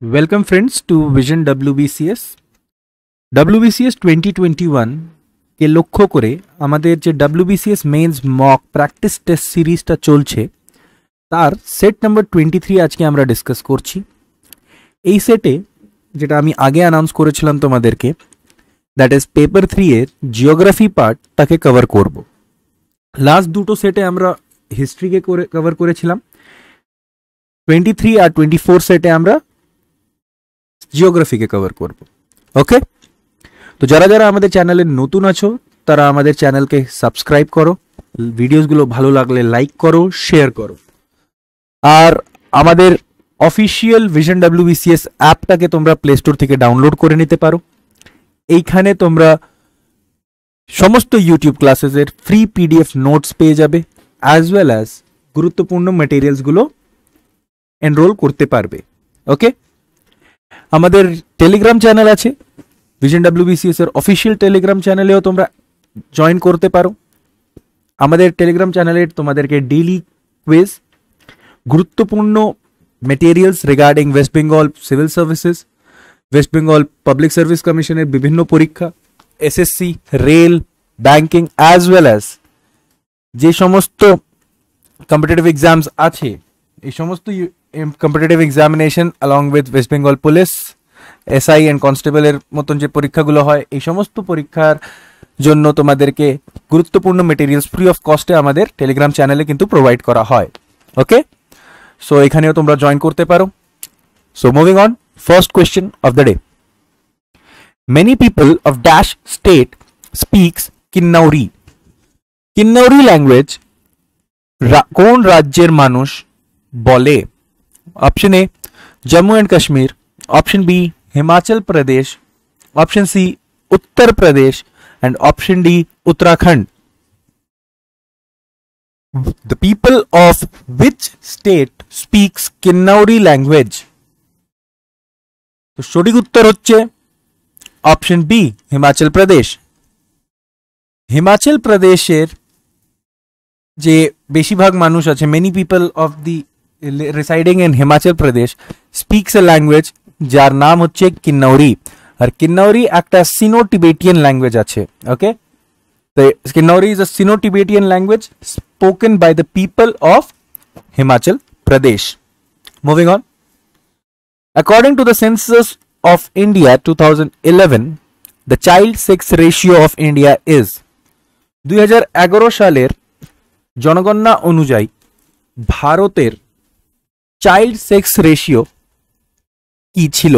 Welcome friends to Vision WBCS 2021 के লক্ষ্য করে আমাদের যে WBCS mains mock practice test সিরিজটা চলছে তার সেট নাম্বার 23 আজকে আমরা ডিসকাস করছি। এই সেটে যেটা আমি আগে অ্যানাউন্স করেছিলাম তোমাদেরকে, দ্যাট ইজ পেপার 3 এর জিওগ্রাফি পার্টটাকে কভার করব। লাস্ট দুটো সেটে আমরা হিস্ট্রিকে কভার করেছিলাম, 23 আর 24 সেটে আমরা জিওগ্রাফিকে কভার করব। ওকে, তো যারা যারা আমাদের চ্যানেলে নতুন আছো তারা আমাদের চ্যানেলকে সাবস্ক্রাইব করো, ভিডিওসগুলো ভালো লাগলে লাইক করো, শেয়ার করো, আর আমাদের অফিসিয়াল ভিশন WBCS অ্যাপটাকে তোমরা প্লে স্টোর থেকে ডাউনলোড করে নিতে পারো। এইখানে তোমরা সমস্ত ইউটিউব ক্লাসেসের ফ্রি PDF নোটস পেয়ে যাবে, অ্যাজ ওয়েল অ্যাজ গুরুত্বপূর্ণ ম্যাটেরিয়ালসগুলো এনরোল করতে পারবে। ওকে, আমাদের টেলিগ্রাম চ্যানেল আছে, ভিশন WBCS এর অফিসিয়াল টেলিগ্রাম চ্যানেলেও তোমরা জয়েন করতে পারো। আমাদের টেলিগ্রাম চ্যানেলে তোমাদেরকে ডেইলি কুইজ, গুরুত্বপূর্ণ materials regarding West Bengal civil services, West Bengal public service কমিশনের বিভিন্ন পরীক্ষা, SSC, rail, banking, as well as যে সমস্ত কম্পিটিটিভ এক্সামস আছে, এই সমস্ত competitive examination along with West Bengal police, SI and কনস্টেবলের মতন যে পরীক্ষাগুলো হয়, এই সমস্ত পরীক্ষার জন্য তোমাদেরকে গুরুত্বপূর্ণ মেটেরিয়ালস ফ্রি অফ কস্টে আমাদের টেলিগ্রাম চ্যানেলে কিন্তু প্রোভাইড করা হয়। ওকে, সো এখানেও তোমরা জয়েন করতে পারো। So moving on, first question of the day. Many people of dash state speaks Kinnauri. Kinnauri language কোন রাজ্যের মানুষ বলে? Option A Jammu and Kashmir, option B Himachal Pradesh, option C Uttar Pradesh, and option D Uttarakhand. The people of which state speaks Kinnauri language? তো সঠিক উত্তর হচ্ছে option B Himachal প্রদেশ। হিমাচল প্রদেশের যে বেশিরভাগ মানুষ আছে, many people of the residing in Himachal Pradesh speaks A language যার নাম হচ্ছে কিন্নাউরি। আর কিন্নাউরি একটা সিনো-টিবেটিয়ান ল্যাঙ্গুয়েজ আছে। ওকে, তো Kinnauri is a Sino Tibetan language spoken by the people of Himachal Pradesh. Moving on, according to the census of India 2011, the child sex ratio of India is. 2011 সালের জনগণনা অনুযায়ী ভারতের child sex ratio কি ছিল?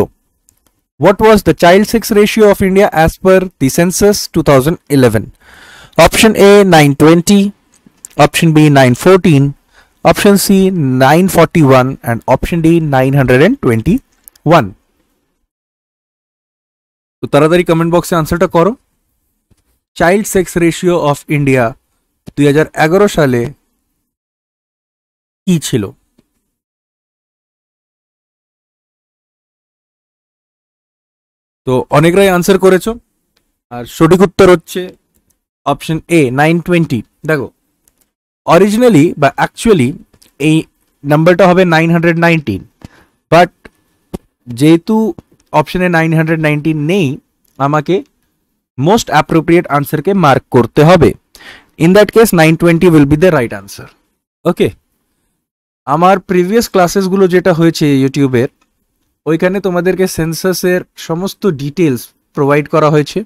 What was the child sex ratio of India as per the census 2011? Option A 920, option B 914, option C 941, and option D 921. তো তাড়াতাড়ি comment বক্সে আনসারটা করো। Child sex ratio of India 2011 সালে কি ছিল? তো অনেকরাই আনসার করেছো, আর সঠিক উত্তর হচ্ছে অপশন এ 920। দেখো, অরিজিনালি বা অ্যাকচুয়ালি এই নাম্বারটা হবে 919, বাট যেহেতু অপশনে 919 নেই, আমাকে মোস্ট অ্যাপ্রোপ্রিয়েট আনসারকে মার্ক করতে হবে। In that case 920 will be the right answer. Okay, আমার প্রিভিয়াস ক্লাসেসগুলো যেটা হয়েছে ইউটিউবের, ওইখানে তোমাদেরকে সেন্সাসের সমস্ত ডিটেলস প্রোভাইড করা হয়েছে।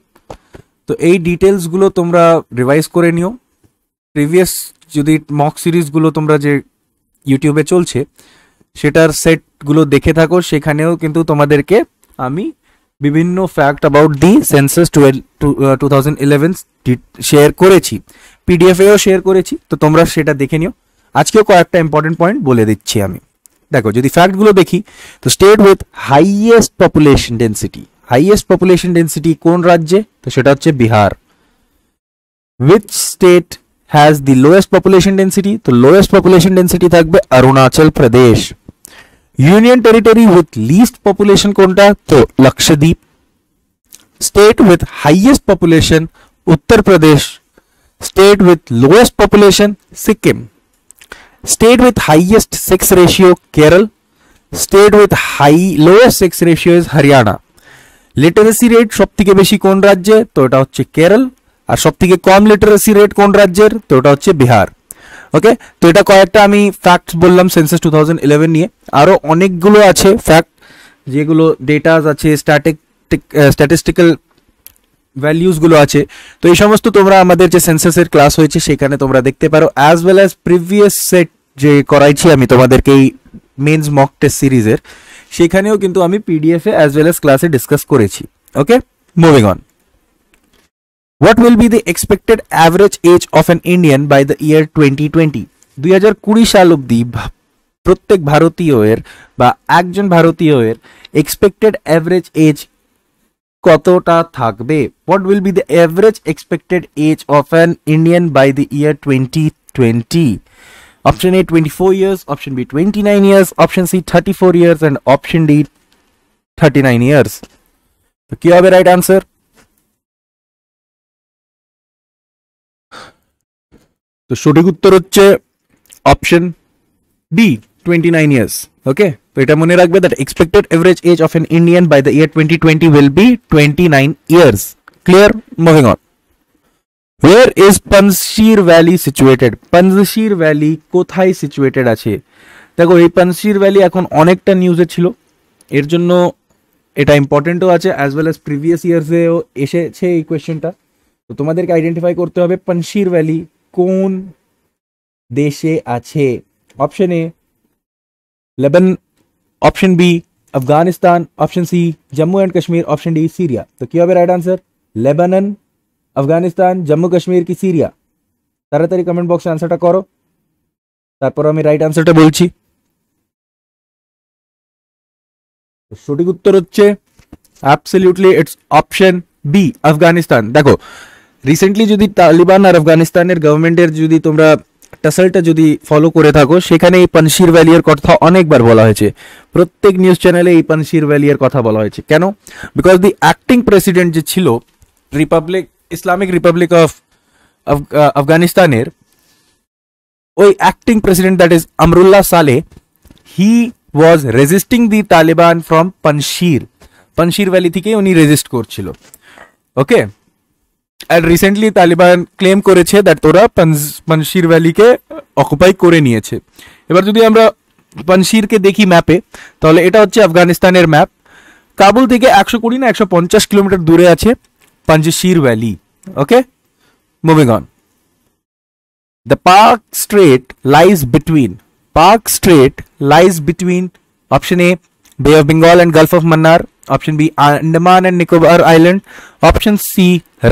তো এই ডিটেলসগুলো তোমরা রিভাইজ করে নিও। প্রিভিয়াস যদি মক সিরিজগুলো তোমরা যে ইউটিউবে চলছে সেটার সেটগুলো দেখে থাকো, সেখানেও কিন্তু তোমাদেরকে আমি বিভিন্ন fact about the census 2011 share করেছি, PDF-এও শেয়ার করেছি। তো তোমরা সেটা দেখে নিও। আজকেও কয়েকটা ইম্পর্টেন্ট পয়েন্ট বলে দিচ্ছি আমি। দেখো, যদি ফ্যাক্টগুলো দেখি, তো state with highest population density কোন রাজ্যে? তো সেটা হচ্ছে Bihar. Which state has the lowest population density? তো লোয়েস্ট পপুলেশন ডেন্সিটি থাকবে Arunachal Pradesh. Union territory with least population কোনটা? তো Lakshadweep. State with highest population Uttar Pradesh. State with lowest population Sikkim. State with highest sex ratio Kerala. State with lowest sex ratio is Haryana. Literacy rate সব থেকে বেশি কোন রাজ্যে? তো এটা হচ্ছে কেরল। আর সব থেকে কম লিটারেসি রেট কোন রাজ্যের? তো এটা হচ্ছে বিহার। ওকে, তো এটা কয়েকটা আমি ফ্যাক্টস বললাম সেন্সাস 2011 নিয়ে। আরও অনেকগুলো আছে ফ্যাক্ট, যেগুলো ডেটাস আছে, স্ট্যাটিস্টিক্যাল ভ্যালিউসগুলো আছে। তো এই সমস্ত তোমরা আমাদের যে সেন্সাসের ক্লাস হয়েছে সেখানে তোমরা দেখতে পারো, as well as previous set যে করাইছি আমি তোমাদেরকে এই মেন্স মক টেস্ট সিরিজের, সেখানেও কিন্তু আমি পিডিএফে অ্যাজ ওয়েল অ্যাজ ক্লাসে ডিসকাস করেছি। Okay, moving on. What will be the expected average age of an Indian by the year 2020? 2020 সাল অবধি প্রত্যেক ভারতীয়ের বা একজন ভারতীয়ের এক্সপেক্টেড অ্যাভারেজ এজ কতটা থাকবে? What will be the average expected age of an Indian by the year 2020? Option A 24 years, option B 29 years, option C 34 years and option D 39 years. তো কি হবে রাইট আনসার? তো সঠিক উত্তর হচ্ছে option B 29 years. ওকে, তো এটা মনে রাখবে that expected average age of an Indian by the year 2020 will be 29 years. Clear? Moving on. Where is Panjshir Valley situated? Panjshir Valley কোথায় সিচুয়েটেড আছে? দেখো এই পানশির ভ্যালি এখন অনেকটা নিউজে ছিল, এর জন্য এটা ইম্পর্টেন্টও আছে, অ্যাজ ওয়েল অ্যাজ প্রিভিয়াস ইয়ার্সেও এসেছে এই কোয়েশ্চেনটা। তো তোমাদেরকে আইডেন্টিফাই করতে হবে পানশির ভ্যালি কোন দেশে আছে। Option A Lebanon, option B Afghanistan, option C Jammu and Kashmir, option D Syria. তো কি হবে right answer? Lebanon, Afghanistan, Jammu Kashmir কি সিরিয়া? তাড়াতাড়ি কমেন্ট বক্সে আনসারটা করো, তারপর আমি রাইট আনসারটা বলছি। সঠিক উত্তর হচ্ছে absolutely it's option B Afghanistan. দেখো রিসেন্টলি যদি তালিবান আর আফগানিস্তানের গভর্নমেন্টের যদি তোমরা টাসেলটা যদি ফলো করে থাকো, সেখানে এই পানশির ভ্যালির কথা অনেকবার বলা হয়েছে, প্রত্যেক নিউজ চ্যানেলে এই পানশির ভ্যালির কথা বলা হয়েছে। কেন? বিকজ দি অ্যাক্টিং প্রেসিডেন্ট যে ছিল ইসলামিক রিপাবলিক অফ আফগানিস্তানের, ওই acting president that is Amrullah Saleh, he was resisting the Taliban from Panjshir valley থেকে উনি রেজিস্ট করছিল। ওকে, আর রিসেন্টলি তালিবান ক্লেম করেছে দ্যাট তোরা পানশির ভ্যালিকে অকুপাই করে নিয়েছে। এবার যদি আমরা পানশিরকে দেখি ম্যাপে, তাহলে এটা হচ্ছে আফগানিস্তানের ম্যাপ। কাবুল থেকে 120 না 150 কিলোমিটার দূরে আছে Panjshir valley. Okay, moving on. The Park Strait lies between option A Bay of Bengal and Gulf of Mannar, option B Andaman and Nicobar Island, option C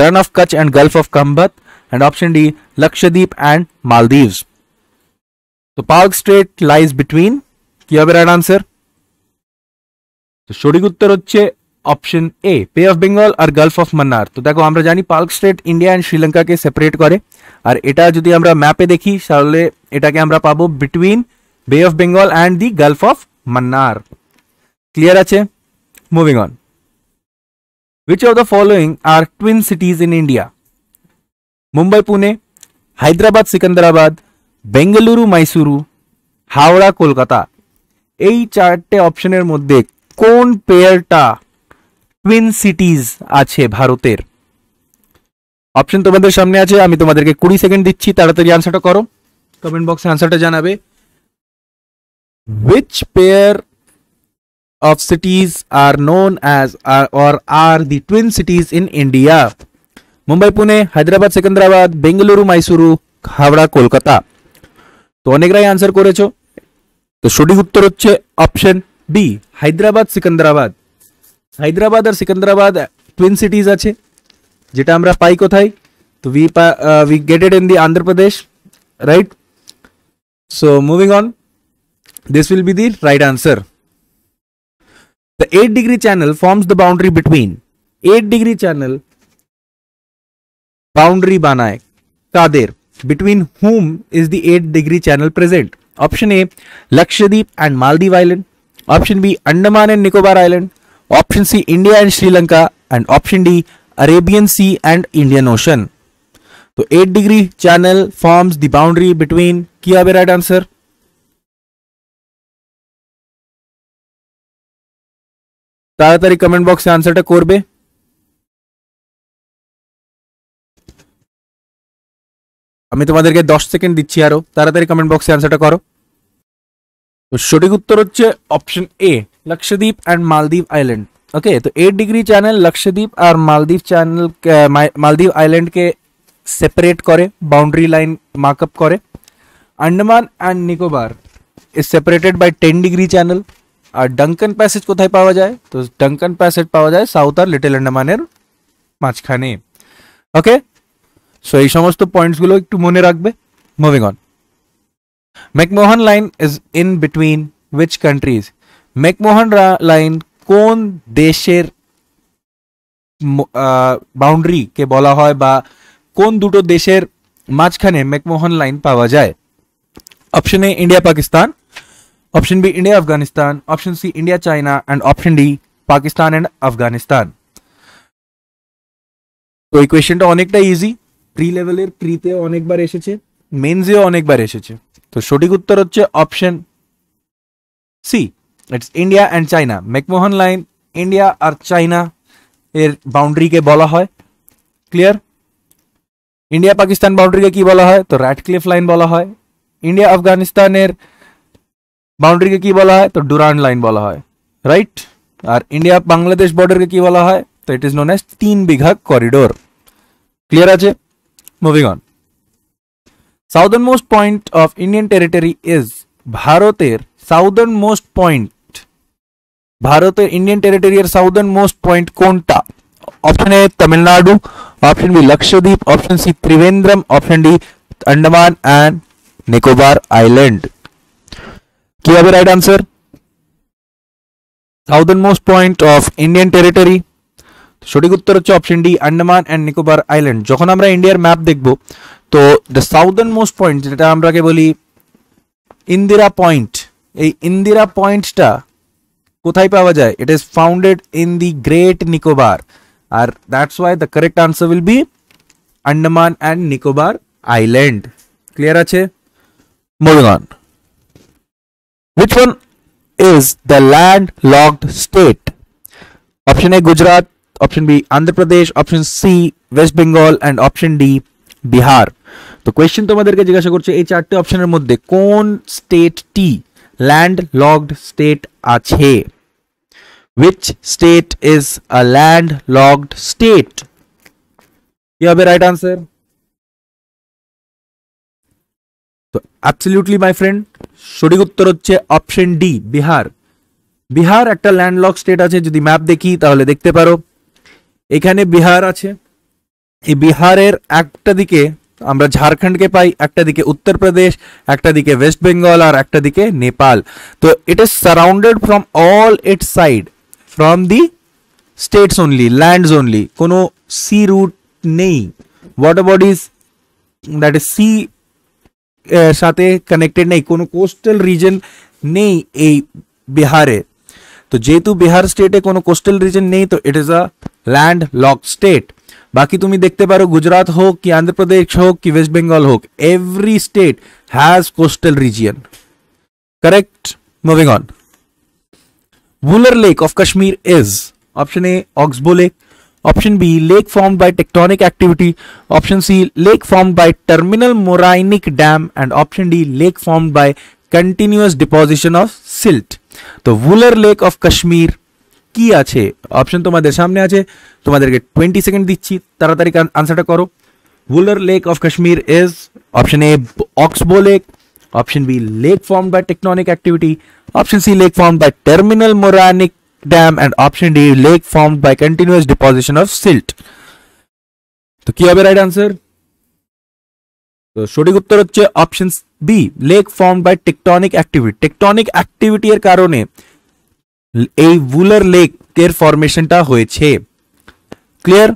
Run of Kutch and Gulf of Khambat, and option D Lakshadweep and Maldives. So Park Strait lies between, কি হবে right answer? তো সঠিক উত্তর হচ্ছে option A Bay of Bengal আর Gulf of Mannar. তো দেখো আমরা জানি পার্ক স্ট্রেট ইন্ডিয়া অ্যান্ড শ্রীলঙ্কাকে সেপারেট করে, আর এটা যদি আমরা ম্যাপে দেখি তাহলে এটাকে আমরা পাবো between Bay of Bengal and the Gulf of Mannar. Clear আছে? Moving on. Which of the following are twin cities in India? Mumbai Pune, Hyderabad Secunderabad, Bengaluru Mysuru, Howrah Kolkata. এই চারটে অপশনের মধ্যে কোন পেয়ারটা টুইন সিটিজ আছে ভারতের? অপশন তোমাদের সামনে আছে, আমি তোমাদেরকে 20 সেকেন্ড দিচ্ছি, তাড়াতাড়ি আনসারটা করো, কমেন্ট বক্সে আনসারটা জানাবে। Which pair of cities are known as or are the twin cities in India? Mumbai Pune, Hyderabad Secunderabad, Bengaluru Mysuru, Howrah Kolkata. তো অনেকরাই আনসার করেছো, তো সঠিক উত্তর হচ্ছে অপশন বি হায়দ্রাবাদ সিকান্দ্রাবাদ। হায়দ্রাবাদ আর সিকান্দ্রাবাদ টুইন সিটিজ আছে, যেটা আমরা পাই কোথায়? তো we get it in the Andhra Pradesh, right? So moving on, this will be the right answer. The 8-degree channel forms the boundary between, 8-degree channel boundary বানায় কাদের? Between whom is the 8-degree channel present? Option A Lakshadweep and Maldives Island, option B Andaman and Nicobar Island, option C India and Sri Lanka, and option D Arabian Sea and Indian Ocean. So 8-degree channel forms the boundary between, কি হবে right answer? তাড়াতাড়ি comment বক্সে আনসারটা করবে। আমি তোমাদেরকে 10 second দিচ্ছি, আরো তাড়াতাড়ি কমেন্ট বক্সে আনসারটা করো। তো সঠিক উত্তর হচ্ছে option A, Lakshadweep and Maldives island. Okay, तो 8 डिग्री चैनल लक्षद्वीप और मालदीव चैनल मालदीव आइलैंड के सेपरेट करे, बाउंड्री लाइन मार्कअप करे। Andaman and Nicobar is separated by 10 degree channel. और डंकन पैसेज कोথায় পাওয়া যায়? তো ডঙ্কন প্যাসেজ পাওয়া যায় সাউথ আর লিটল আন্ডামানের মাঝখানে। ওকে, সো এই সমস্ত পয়েন্টস গুলো একটু মনে রাখবে। Moving on. McMahon line is in between which countries? McMahon line কোন দেশের বাউন্ডারি কে বলা হয় বা কোন দুটো দেশের মাঝখানে मैकमोहन লাইন পাওয়া যায়? Option A India Pakistan, option B India Afghanistan, option C India China and option D Pakistan and Afghanistan. তো এই কোয়েশ্চেনটা অনেকটা ইজি, প্রি লেভেলের প্রিতে অনেকবার এসেছে, মেন্সেও অনেকবার এসেছে। তো সঠিক উত্তর হচ্ছে option C, it's India and China. McMahon line India আর চায়না এর বাউন্ডারিকে বলা হয়। ক্লিয়ার? ইন্ডিয়া পাকিস্তান বাউন্ডারিকে কি বলা হয়? তো র্যাডক্লিফ লাইন বলা হয়। ইন্ডিয়া আফগানিস্তানের বাউন্ডারিকে কি বলা হয়? তো ডুরান্ড লাইন বলা হয়, রাইট? আর ইন্ডিয়া বাংলাদেশ বর্ডারকে কি বলা হয়? তো it is known as 3 Bigha corridor. Clear আছে? Moving on. Southern most point of Indian territory is, ভারতের সাউদার্ন মোস্ট পয়েন্ট, ভারতের ইন্ডিয়ান টেরিটরির সাউদার্ন মোস্ট পয়েন্ট কোনটা? Option A Tamil Nadu, option B Lakshadweep, option C Trivandrum, option D Andaman and Nicobar island. কি হবে right answer? Southern most point of Indian territory, সঠিক উত্তর হচ্ছে option D Andaman and Nicobar island. যখন আমরা ইন্ডিয়ার ম্যাপ দেখব, তো দ্য সাউদার্ন মোস্ট পয়েন্ট, যেটা আমরাকে বলি ইন্দিরা পয়েন্ট, এই ইন্দিরা পয়েন্টটা কোথায় পাওয়া যায়? It is founded in the Great Nicobar, আর that's why the correct answer will be Andaman and Nicobar island. Clear আছে? Moving on. Which one is the landlocked state? Option A Gujarat, option B Andhra Pradesh, option C West Bengal and option D Bihar. তো question তোমাদেরকে জিজ্ঞাসা করছে এই চারটে অপশনের মধ্যে কোন স্টেটটি ল্যান্ডলকড স্টেট আছে? Which state is a landlocked state? কি হবে রাইট আনসার? তো অ্যাবসলিউটলি মাই ফ্রেন্ড, সঠিক উত্তর হচ্ছে অপশন ডি বিহার। বিহার একটা ল্যান্ডলক স্টেট আছে। যদি ম্যাপ দেখি তাহলে দেখতে পারো এখানে বিহার আছে। এই বিহারের একটা দিকে আমরা ঝাড়খণ্ডকে পাই, একটা দিকে উত্তরপ্রদেশ, একটা দিকে ওয়েস্ট বেঙ্গল আর একটা দিকে নেপাল। তো it is surrounded from all its side from the states only, lands only. কোনো সি রুট নেই, water bodies that is sea সাথে কানেক্টেড নেই, কোনো কোস্টাল রিজন নেই এই বিহারে। তো যেহেতু বিহার স্টেটে কোনো কোস্টাল রিজন নেই, তো it is a land lock state. বাকি তুমি দেখতে পারো গুজরাট হোক কি অন্ধ্রপ্রদেশ হোক কি ওয়েস্ট বেঙ্গল হোক, every state has coastal region. Correct? Moving on. Wular Lake of Kashmir is option A Oxbow Lake, option B lake formed by tectonic activity, option C lake formed by terminal morainic dam and option D lake formed by continuous deposition of silt. তো Wular Lake of Kashmir কি আছে? Option তোমাদের সামনে আছে, তোমাদেরকে 20 second দিচ্ছি, তাড়াতাড়ি আনসারটা করো। Wular Lake of Kashmir is option A Oxbow Lake, option B lake formed by tectonic activity, option C lake formed by terminal morainic dam and option D lake formed by continuous deposition of silt. তো কি হবে right answer? তো সঠিক উত্তর হচ্ছে option B lake formed by tectonic activity. Tectonic activity এর কারণে এই Wular Lake এর ফরমেশনটা হয়েছে। ক্লিয়ার?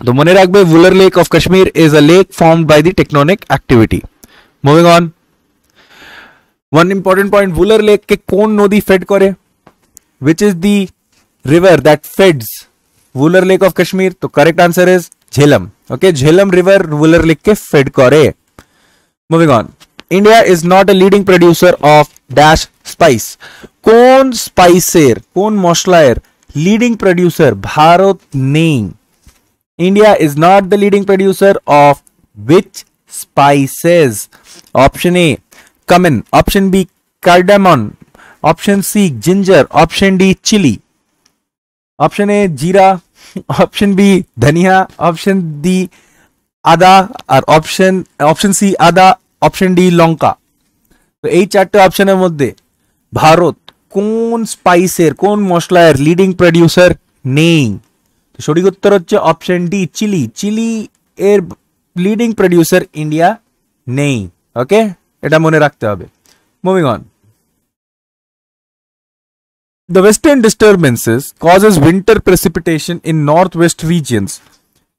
তো মনে রাখবে Wular Lake of Kashmir is a lake formed by the tectonic activity. Moving on. One important point, Wular Lake के कौन नदी फेड करे? Which is the river that feeds Wular Lake of Kashmir? तो correct answer is Jhelum. Okay, Jhelum river Wular Lake के feed करे. Moving on. India is not a leading producer of dash spice. कौन स्पाइसेर, कौन मसलायर leading producer Bharat নেই। India is not the leading producer of which spices? Option A cumin, option B cardamom, option C ginger, option D chili। option A जीरा, option B धनिया, option D আদা, আর option C আদা, option D লঙ্কা। তো এই চারটে অপশনের মধ্যে ভারত কোন স্পাইসের কোন মশলার লিডিং প্রডিউসার নেই? তো সঠিক উত্তর হচ্ছে অপশন ডি চিলি। চিলি এর লিডিং প্রডিউসার ইন্ডিয়া নেই। ওকে, এটা মনে রাখতে হবে। Moving on. The western disturbances causes winter precipitation in northwest regions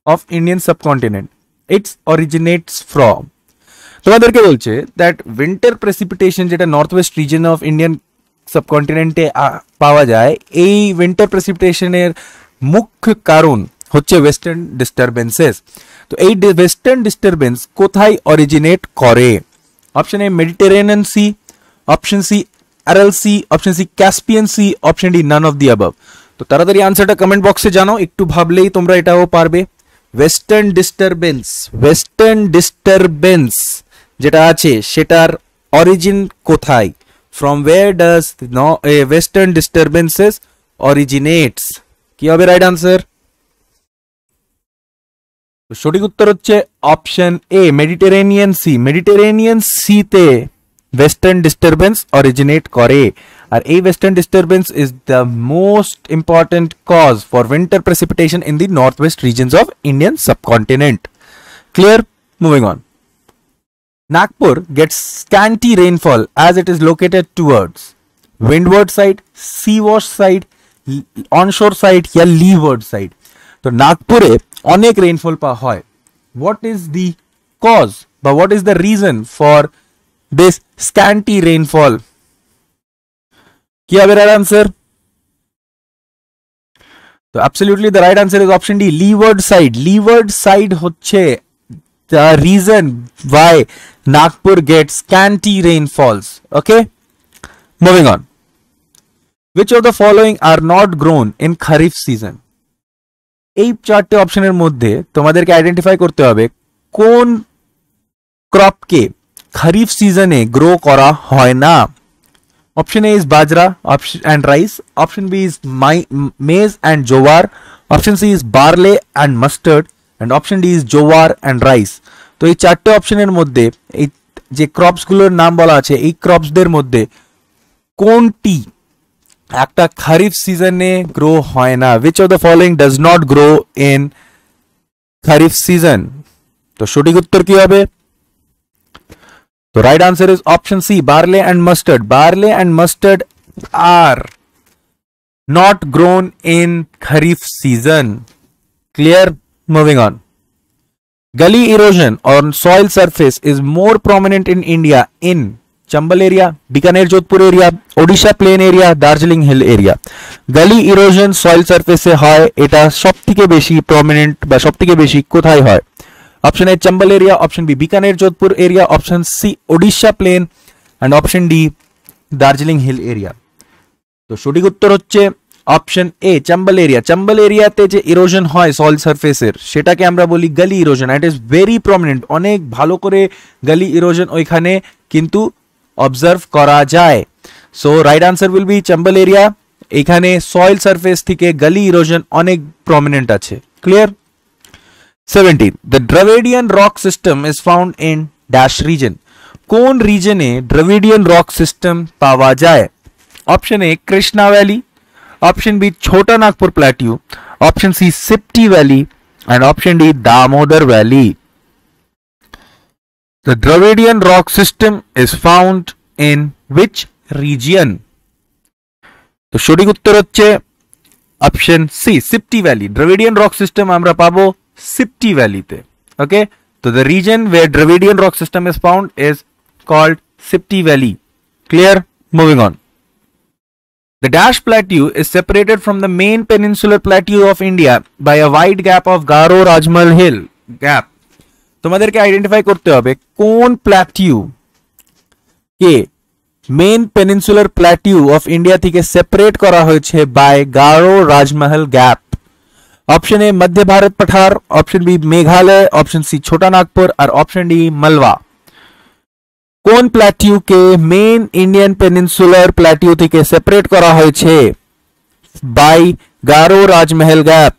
of Indian subcontinent. It originates from, তোমাদেরকে বলছে দ্যাট উইন্টার প্রেসিপিটেশন যেটা north west region of Indian সাবকন্টিনেন্টে পাওয়া যায়, এই উইন্টার প্রেসিপিটেশনের মুখ্য কারণ হচ্ছে ওয়েস্টার্ন ডিস্টারবেন্সেস। তো এই ওয়েস্টার্ন ডিস্টারবেন্স কোথায় অরিজিনেট করে? Option A Mediterranean sea, option C Aral sea, option C Caspian sea, option D none of the above. তো তাড়াতাড়ি আনসারটা কমেন্ট বক্সে জানাও, একটু ভাবলেই তোমরা এটাও পারবে। ওয়েস্টার্ন ডিস্টারবেন্স যেটা আছে সেটার অরিজিন কোথায়? From where does western disturbances originates? কি হবে রাইট আনসার? সঠিক উত্তর হচ্ছে option A Mediterranean sea. Mediterranean সিতে ওয়েস্টার্ন ডিস্টারবেন্স অরিজিনেট করে, আর এই western disturbance is the most important cause for winter precipitation in the north west regions of Indian subcontinent. Clear? Moving on. Nagpur gets scanty rainfall as it is located towards windward side, seawash side, onshore side या leeward side। तो नागपुरे অনেক rainfall পাওয়া হয়। What is the cause বা what is the reason for this scanty rainfall? কি হবে right answer? তো absolutely the right answer is option D leeward side। leeward side হচ্ছে the reason why Nagpur gets scanty rainfalls. Okay, moving on. Which of the following are not grown in Kharif season? এই চারটে অপশনের মধ্যে তোমাদেরকে identify করতে হবে কোন ক্রপকে খারিফ সিজনে গ্রো করা হয় না। Option A is bajra and rice, option B is maize and jowar, option C is barley and mustard, and option D is jowar and rice। তো এই চারটে অপশনের মধ্যে এই যে ক্রপসগুলোর নাম বলা আছে, এই ক্রপসদের মধ্যে কোনটি একটা খারিফ সিজনে গ্রো হয় না? which of the following does not grow in kharif season? তো সঠিক উত্তর কি হবে? তো right answer is option C barley and mustard। barley and mustard are not grown in kharif season। Clear? Moving on. Gully erosion on soil surface is more prominent in India in Chambal area, Bikaner Jodhpur area, Odisha plain area, Darjeeling hill area। Gully erosion soil surface এ হয়, এটা সবথেকে বেশি prominent বা সবথেকে বেশি কোথায় হয়? Option A Chambal area, option B Bikaner Jodhpur area, option C Odisha plain, and option D Darjeeling hill area. তো সঠিক উত্তর হচ্ছে option A Chambal area. Chambal এরিয়াতে যে ইরোশন হয় সয়েল সারফেসের সেটাকে আমরা বলি গলি erosion. It is very prominent, অনেক ভালো করে গলি ইরোশন ওইখানে কিন্তু অবজার্ভ করা যায়। So right answer will B Chambal area. এখানে সয়েল সারফেস থেকে গলি ইরোশন অনেক প্রমিনেন্ট আছে। Clear? 17. The Dravidian rock system is found in dash region। কোন রিজনে দ্রাভিডিয়ান রক সিস্টেম পাওয়া যায়? Option A Krishna valley, option B Chota Nagpur plateau, option C Spiti valley, and option D Damodar Valley। The Dravidian rock system is found in which region? তো সঠিক উত্তর হচ্ছে option C Spiti valley. Dravidian rock system আমরা পাবো সিপ্টি ভ্যালিতে। ওকে, তো the region where Dravidian rock system is found is called Sipti Valley। Clear? Moving on. The Dash Plateau is separated from the main peninsular plateau of India by a wide gap of Garo Rajmal Hill gap। তোমাদেরকে identify করতে হবে কোন plateau কে main peninsular plateau of India থেকে separate করা হয়েছে by Garo Rajmahal gap? Option A Madhya Bharat पठार, option B Meghalaya, option C Chota Nagpur और ऑप्शन डी मलवा। কোন প্ল্যাটিউকে মেইন ইন্ডিয়ান পেনিনসুলার প্ল্যাটিউ থেকে সেপারেট করা হয়েছে বাই গারো রাজমহল গ্যাপ?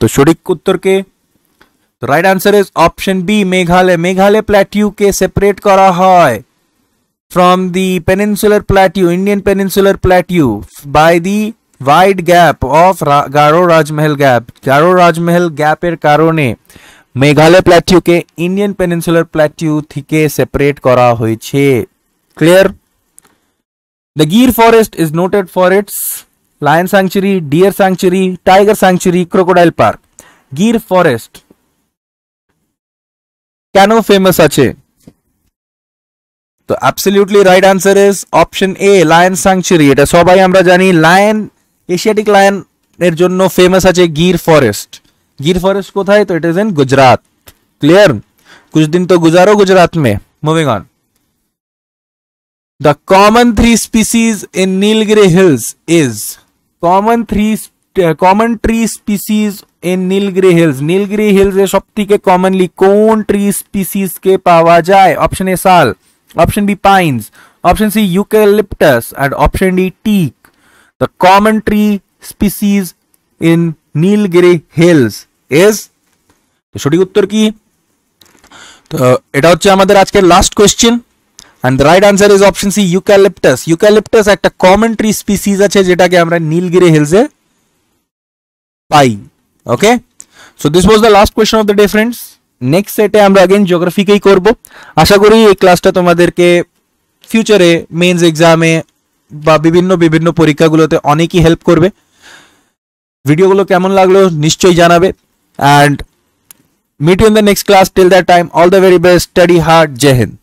তো সঠিক উত্তর কে? তো right answer is option B Meghalaya. Meghalaya plateau के सेपरेट करा है from the peninsular plateau, Indian peninsular plateau by the wide gap of Garo Rajmahal gap. Garo Rajmahal गैपर कारणे मेघालय प्लेट्यू के इंडियन पेनिनसुलर प्लेट्यू থেকে সেপারেট করা হয়েছে। Clear? The Gir forest is noted for its lion sanctuary, deer sanctuary, tiger sanctuary, crocodile park. Gir forest কেন famous আছে? তো absolutely right answer is option a lion sanctuary. এটা সবাই আমরা জানি, লায়ন এশিয়াটিক লায়ন এর জন্য ফেমাস আছে গির ফরেস্ট। गिर फॉरेस्ट কোথায়? তো it is in Gujarat. Clear? कुछ दिन तो गुजारो गुजरात में। Moving on, the common three species in Nilgiri hills is common tree species in Nilgiri hills. Nilgiri hills এ সবথেকে কমনলি কোন ট্রি স্পিসিস কে পাওয়া যায়? Option A sal, option B pines, option C eucalyptus and option D teak. The common tree species in Nilgiri hills is, তো সঠিক উত্তর কি? তো এটা হচ্ছে আমাদের আজকের last question and the right answer is option C eucalyptus. Eucalyptus একটা কমন ট্রি স্পিসিস আছে যেটাকে আমরা নীলগিরি হিলসে পাই। Okay, so this was the last question of the day friends. Next সেটে আমরা अगेन জিওগ্রাফিকেই করব। আশা করি এই ক্লাসটা তোমাদেরকে ফিউচারে মেইনস এক্সামে বা বিভিন্ন পরীক্ষাগুলোতে অনেকই হেল্প করবে। ভিডিওগুলো কেমন লাগলো নিশ্চয়ই জানাবে and meet you in the next class. Till that time, all the very best, study hard, Jai Hind।